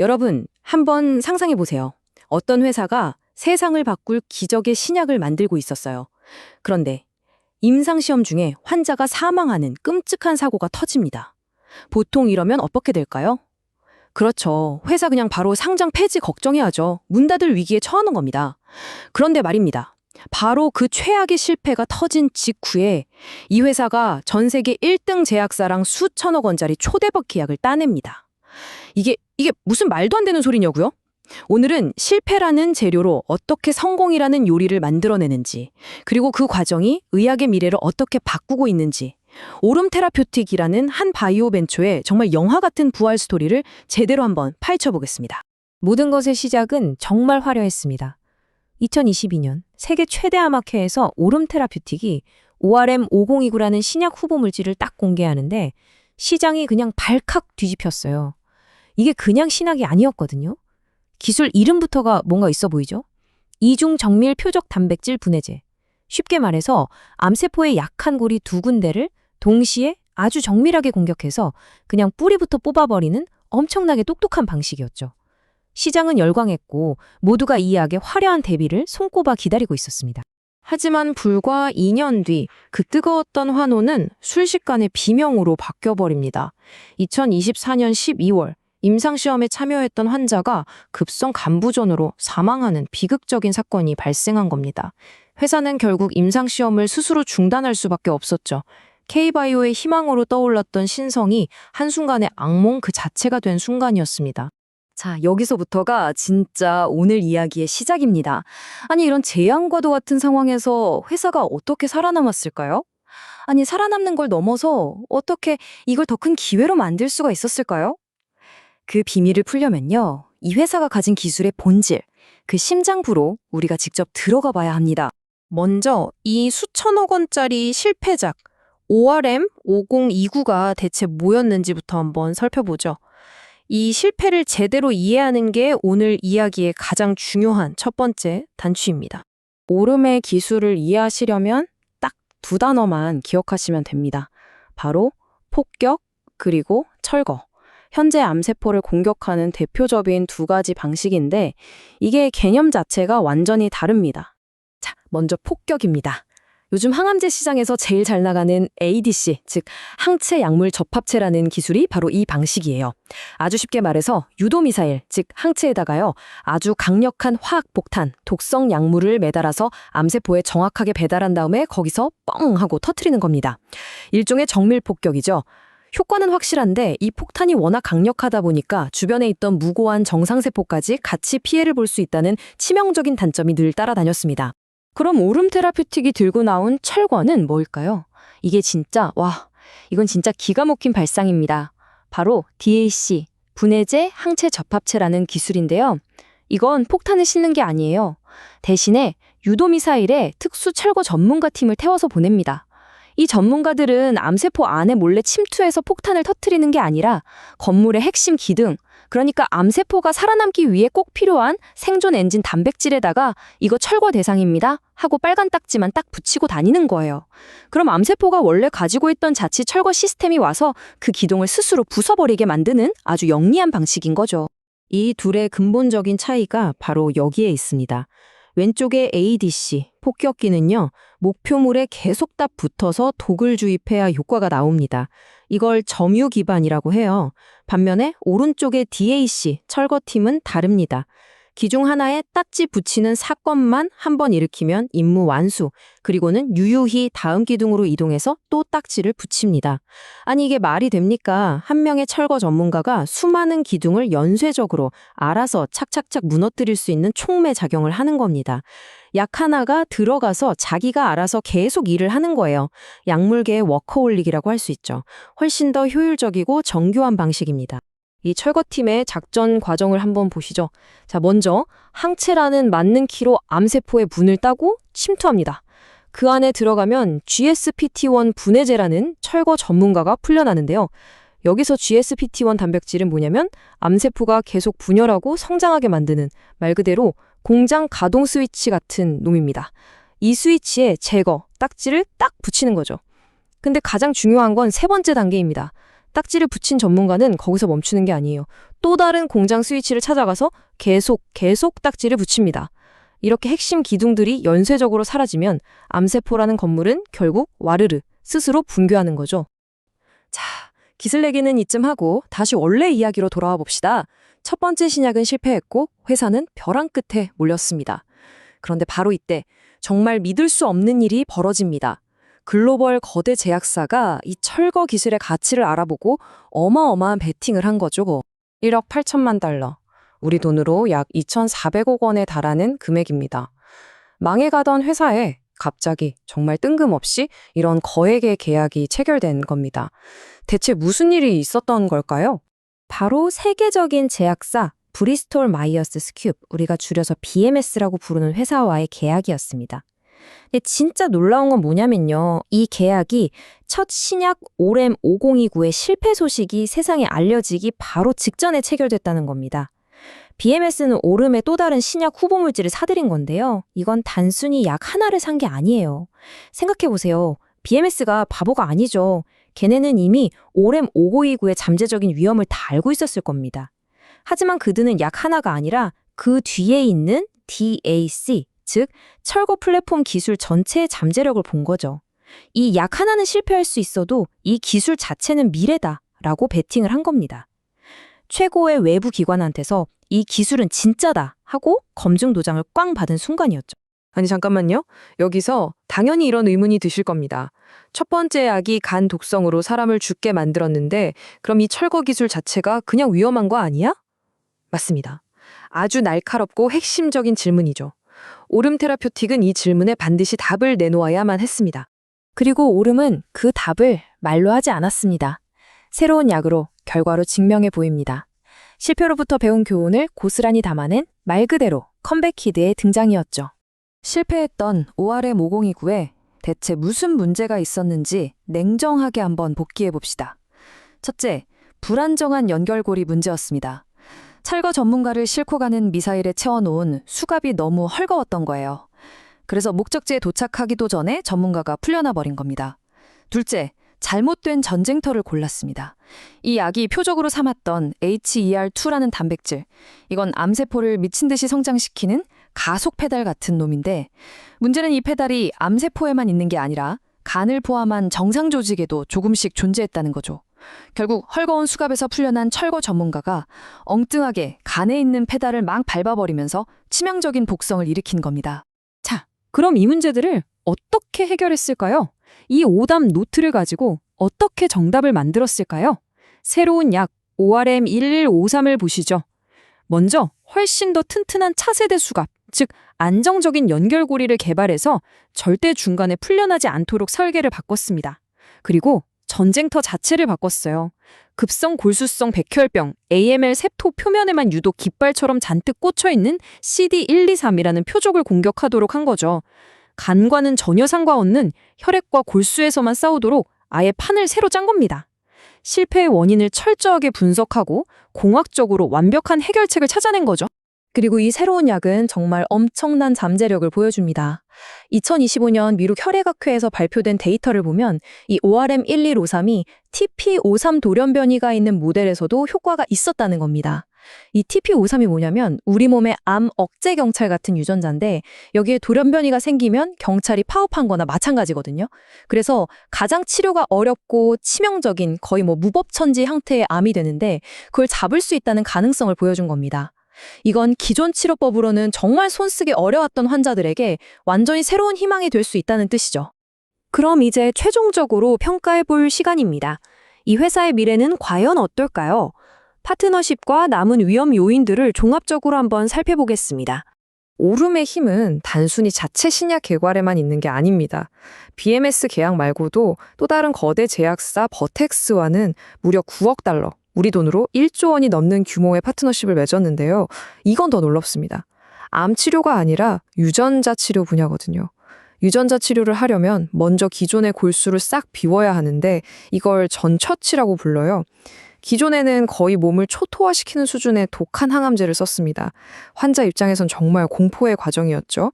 여러분, 한번 상상해 보세요. 어떤 회사가 세상을 바꿀 기적의 신약을 만들고 있었어요. 그런데 임상시험 중에 환자가 사망하는 끔찍한 사고가 터집니다. 보통 이러면 어떻게 될까요? 그렇죠. 회사 그냥 바로 상장 폐지 걱정해야죠. 문 닫을 위기에 처하는 겁니다. 그런데 말입니다. 바로 그 최악의 실패가 터진 직후에 이 회사가 전 세계 1등 제약사랑 수천억 원짜리 초대박 계약을 따냅니다. 이게 무슨 말도 안 되는 소리냐고요? 오늘은 실패라는 재료로 어떻게 성공이라는 요리를 만들어내는지, 그리고 그 과정이 의학의 미래를 어떻게 바꾸고 있는지, 오름 테라퓨틱이라는 한 바이오 벤처의 정말 영화 같은 부활 스토리를 제대로 한번 파헤쳐보겠습니다. 모든 것의 시작은 정말 화려했습니다. 2022년 세계 최대 암학회에서 오름 테라퓨틱이 ORM5029라는 신약 후보 물질을 딱 공개하는데 시장이 그냥 발칵 뒤집혔어요. 이게 그냥 신약이 아니었거든요. 기술 이름부터가 뭔가 있어 보이죠? 이중 정밀 표적 단백질 분해제. 쉽게 말해서 암세포의 약한 고리 두 군데를 동시에 아주 정밀하게 공격해서 그냥 뿌리부터 뽑아버리는 엄청나게 똑똑한 방식이었죠. 시장은 열광했고 모두가 이 약의 화려한 데뷔를 손꼽아 기다리고 있었습니다. 하지만 불과 2년 뒤 그 뜨거웠던 환호는 순식간에 비명으로 바뀌어버립니다. 2024년 12월 임상시험에 참여했던 환자가 급성 간부전으로 사망하는 비극적인 사건이 발생한 겁니다. 회사는 결국 임상시험을 스스로 중단할 수밖에 없었죠. K바이오의 희망으로 떠올랐던 신성이 한순간에 악몽 그 자체가 된 순간이었습니다. 자, 여기서부터가 진짜 오늘 이야기의 시작입니다. 아니, 이런 재앙과도 같은 상황에서 회사가 어떻게 살아남았을까요? 아니, 살아남는 걸 넘어서 어떻게 이걸 더 큰 기회로 만들 수가 있었을까요? 그 비밀을 풀려면요, 이 회사가 가진 기술의 본질, 그 심장부로 우리가 직접 들어가 봐야 합니다. 먼저 이 수천억 원짜리 실패작 ORM5029가 대체 뭐였는지부터 한번 살펴보죠. 이 실패를 제대로 이해하는 게 오늘 이야기의 가장 중요한 첫 번째 단추입니다. 오름의 기술을 이해하시려면 딱 두 단어만 기억하시면 됩니다. 바로 폭격 그리고 철거. 현재 암세포를 공격하는 대표적인 두 가지 방식인데 이게 개념 자체가 완전히 다릅니다. 자, 먼저 폭격입니다. 요즘 항암제 시장에서 제일 잘 나가는 ADC, 즉 항체 약물 접합체라는 기술이 바로 이 방식이에요. 아주 쉽게 말해서 유도미사일, 즉 항체에다가요, 아주 강력한 화학폭탄, 독성 약물을 매달아서 암세포에 정확하게 배달한 다음에 거기서 뻥 하고 터트리는 겁니다. 일종의 정밀폭격이죠. 효과는 확실한데 이 폭탄이 워낙 강력하다 보니까 주변에 있던 무고한 정상세포까지 같이 피해를 볼 수 있다는 치명적인 단점이 늘 따라다녔습니다. 그럼 오름 테라퓨틱이 들고 나온 철거는 뭘까요? 이건 진짜 기가 막힌 발상입니다. 바로 DAC, 분해제 항체 접합체라는 기술인데요. 이건 폭탄을 싣는 게 아니에요. 대신에 유도미사일에 특수 철거 전문가 팀을 태워서 보냅니다. 이 전문가들은 암세포 안에 몰래 침투해서 폭탄을 터뜨리는 게 아니라 건물의 핵심 기둥, 그러니까 암세포가 살아남기 위해 꼭 필요한 생존 엔진 단백질에다가 이거 철거 대상입니다 하고 빨간 딱지만 딱 붙이고 다니는 거예요. 그럼 암세포가 원래 가지고 있던 자치 철거 시스템이 와서 그 기둥을 스스로 부숴버리게 만드는 아주 영리한 방식인 거죠. 이 둘의 근본적인 차이가 바로 여기에 있습니다. 왼쪽의 ADC, 폭격기는요, 목표물에 계속 딱 붙어서 독을 주입해야 효과가 나옵니다. 이걸 점유 기반이라고 해요. 반면에 오른쪽의 DAC, 철거팀은 다릅니다. 기둥 하나에 딱지 붙이는 사건만 한 번 일으키면 임무 완수, 그리고는 유유히 다음 기둥으로 이동해서 또 딱지를 붙입니다. 아니 이게 말이 됩니까? 한 명의 철거 전문가가 수많은 기둥을 연쇄적으로 알아서 착착착 무너뜨릴 수 있는 촉매 작용을 하는 겁니다. 약 하나가 들어가서 자기가 알아서 계속 일을 하는 거예요. 약물계의 워커홀릭이라고 할 수 있죠. 훨씬 더 효율적이고 정교한 방식입니다. 이 철거팀의 작전 과정을 한번 보시죠. 자, 먼저 항체라는 맞는 키로 암세포의 문을 따고 침투합니다. 그 안에 들어가면 GSPT1 분해제라는 철거 전문가가 풀려나는데요. 여기서 GSPT1 단백질은 뭐냐면 암세포가 계속 분열하고 성장하게 만드는 말 그대로 공장 가동 스위치 같은 놈입니다. 이 스위치에 제거, 딱지를 딱 붙이는 거죠. 근데 가장 중요한 건 세 번째 단계입니다. 딱지를 붙인 전문가는 거기서 멈추는 게 아니에요. 또 다른 공장 스위치를 찾아가서 계속 딱지를 붙입니다. 이렇게 핵심 기둥들이 연쇄적으로 사라지면 암세포라는 건물은 결국 와르르 스스로 붕괴하는 거죠. 자, 기술 얘기는 이쯤 하고 다시 원래 이야기로 돌아와 봅시다. 첫 번째 신약은 실패했고 회사는 벼랑 끝에 몰렸습니다. 그런데 바로 이때 정말 믿을 수 없는 일이 벌어집니다. 글로벌 거대 제약사가 이 철거 기술의 가치를 알아보고 어마어마한 베팅을 한 거죠. 1억 8천만 달러. 우리 돈으로 약 2,400억 원에 달하는 금액입니다. 망해가던 회사에 갑자기 정말 뜬금없이 이런 거액의 계약이 체결된 겁니다. 대체 무슨 일이 있었던 걸까요? 바로 세계적인 제약사 브리스톨 마이어스 스큐브, 우리가 줄여서 BMS라고 부르는 회사와의 계약이었습니다. 근데 진짜 놀라운 건 뭐냐면요. 이 계약이 첫 신약 오렘 5029의 실패 소식이 세상에 알려지기 바로 직전에 체결됐다는 겁니다. BMS는 오름의 또 다른 신약 후보 물질을 사들인 건데요. 이건 단순히 약 하나를 산 게 아니에요. 생각해보세요. BMS가 바보가 아니죠. 걔네는 이미 오렘 5029의 잠재적인 위험을 다 알고 있었을 겁니다. 하지만 그들은 약 하나가 아니라 그 뒤에 있는 DAC, 즉 철거 플랫폼 기술 전체의 잠재력을 본 거죠. 이 약 하나는 실패할 수 있어도 이 기술 자체는 미래다라고 베팅을 한 겁니다. 최고의 외부 기관한테서 이 기술은 진짜다 하고 검증 도장을 꽝 받은 순간이었죠. 아니 잠깐만요. 여기서 당연히 이런 의문이 드실 겁니다. 첫 번째 약이 간 독성으로 사람을 죽게 만들었는데 그럼 이 철거 기술 자체가 그냥 위험한 거 아니야? 맞습니다. 아주 날카롭고 핵심적인 질문이죠. 오름 테라퓨틱은 이 질문에 반드시 답을 내놓아야만 했습니다. 그리고 오름은 그 답을 말로 하지 않았습니다. 새로운 약으로, 결과로 증명해 보입니다. 실패로부터 배운 교훈을 고스란히 담아낸 말 그대로 컴백키드의 등장이었죠. 실패했던 ORM5029에 대체 무슨 문제가 있었는지 냉정하게 한번 복기해 봅시다. 첫째, 불안정한 연결고리 문제였습니다. 철거 전문가를 싣고 가는 미사일에 채워놓은 수갑이 너무 헐거웠던 거예요. 그래서 목적지에 도착하기도 전에 전문가가 풀려나 버린 겁니다. 둘째, 잘못된 전쟁터를 골랐습니다. 이 약이 표적으로 삼았던 HER2라는 단백질, 이건 암세포를 미친 듯이 성장시키는 가속 페달 같은 놈인데 문제는 이 페달이 암세포에만 있는 게 아니라 간을 포함한 정상 조직에도 조금씩 존재했다는 거죠. 결국 헐거운 수갑에서 풀려난 철거 전문가가 엉뚱하게 간에 있는 페달을 막 밟아버리면서 치명적인 복성을 일으킨 겁니다. 자, 그럼 이 문제들을 어떻게 해결했을까요? 이 오답 노트를 가지고 어떻게 정답을 만들었을까요? 새로운 약 ORM1153을 보시죠. 먼저 훨씬 더 튼튼한 차세대 수갑, 즉 안정적인 연결고리를 개발해서 절대 중간에 풀려나지 않도록 설계를 바꿨습니다. 그리고 전쟁터 자체를 바꿨어요. 급성 골수성 백혈병, AML 세포 표면에만 유독 깃발처럼 잔뜩 꽂혀있는 CD123이라는 표적을 공격하도록 한 거죠. 간과는 전혀 상관없는 혈액과 골수에서만 싸우도록 아예 판을 새로 짠 겁니다. 실패의 원인을 철저하게 분석하고 공학적으로 완벽한 해결책을 찾아낸 거죠. 그리고 이 새로운 약은 정말 엄청난 잠재력을 보여줍니다. 2025년 미국 혈액학회에서 발표된 데이터를 보면 이 ORM1153이 TP53 돌연변이가 있는 모델에서도 효과가 있었다는 겁니다. 이 TP53이 뭐냐면 우리 몸의 암 억제 경찰 같은 유전자인데 여기에 돌연변이가 생기면 경찰이 파업한 거나 마찬가지거든요. 그래서 가장 치료가 어렵고 치명적인 거의 무법천지 형태의 암이 되는데 그걸 잡을 수 있다는 가능성을 보여준 겁니다. 이건 기존 치료법으로는 정말 손쓰기 어려웠던 환자들에게 완전히 새로운 희망이 될 수 있다는 뜻이죠. 그럼 이제 최종적으로 평가해볼 시간입니다. 이 회사의 미래는 과연 어떨까요? 파트너십과 남은 위험 요인들을 종합적으로 한번 살펴보겠습니다. 오름의 힘은 단순히 자체 신약 개발에만 있는 게 아닙니다. BMS 계약 말고도 또 다른 거대 제약사 버텍스와는 무려 9억 달러, 우리 돈으로 1조 원이 넘는 규모의 파트너십을 맺었는데요. 이건 더 놀랍습니다. 암 치료가 아니라 유전자 치료 분야거든요. 유전자 치료를 하려면 먼저 기존의 골수를 싹 비워야 하는데 이걸 전처치라고 불러요. 기존에는 거의 몸을 초토화시키는 수준의 독한 항암제를 썼습니다. 환자 입장에선 정말 공포의 과정이었죠.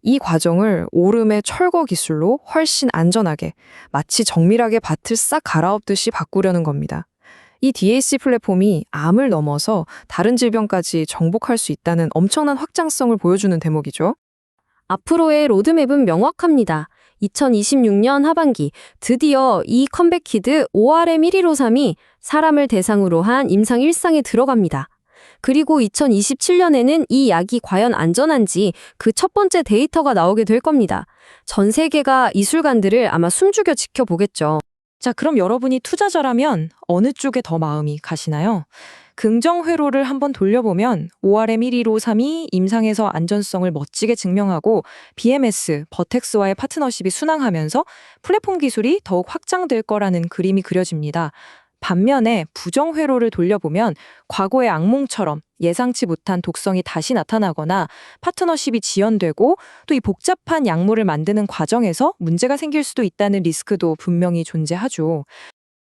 이 과정을 오름의 철거 기술로 훨씬 안전하게, 마치 정밀하게 밭을 싹 갈아엎듯이 바꾸려는 겁니다. 이 DAC 플랫폼이 암을 넘어서 다른 질병까지 정복할 수 있다는 엄청난 확장성을 보여주는 대목이죠. 앞으로의 로드맵은 명확합니다. 2026년 하반기 드디어 이 컴백키드 ORM1153이 사람을 대상으로 한 임상 1상에 들어갑니다. 그리고 2027년에는 이 약이 과연 안전한지 그 첫 번째 데이터가 나오게 될 겁니다. 전 세계가 이 술간들을 아마 숨죽여 지켜보겠죠. 자, 그럼 여러분이 투자자라면 어느 쪽에 더 마음이 가시나요? 긍정 회로를 한번 돌려보면 ORM11532 임상에서 안전성을 멋지게 증명하고 BMS, 버텍스와의 파트너십이 순항하면서 플랫폼 기술이 더욱 확장될 거라는 그림이 그려집니다. 반면에 부정 회로를 돌려보면 과거의 악몽처럼 예상치 못한 독성이 다시 나타나거나 파트너십이 지연되고 또 이 복잡한 약물을 만드는 과정에서 문제가 생길 수도 있다는 리스크도 분명히 존재하죠.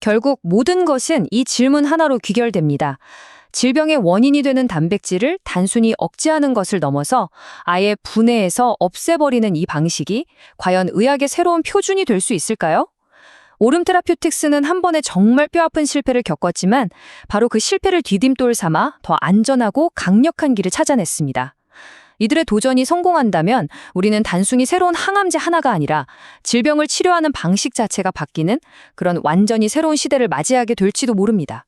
결국 모든 것은 이 질문 하나로 귀결됩니다. 질병의 원인이 되는 단백질을 단순히 억제하는 것을 넘어서 아예 분해해서 없애버리는 이 방식이 과연 의학의 새로운 표준이 될 수 있을까요? 오름 테라퓨틱스는 한 번에 정말 뼈아픈 실패를 겪었지만 바로 그 실패를 디딤돌 삼아 더 안전하고 강력한 길을 찾아냈습니다. 이들의 도전이 성공한다면 우리는 단순히 새로운 항암제 하나가 아니라 질병을 치료하는 방식 자체가 바뀌는 그런 완전히 새로운 시대를 맞이하게 될지도 모릅니다.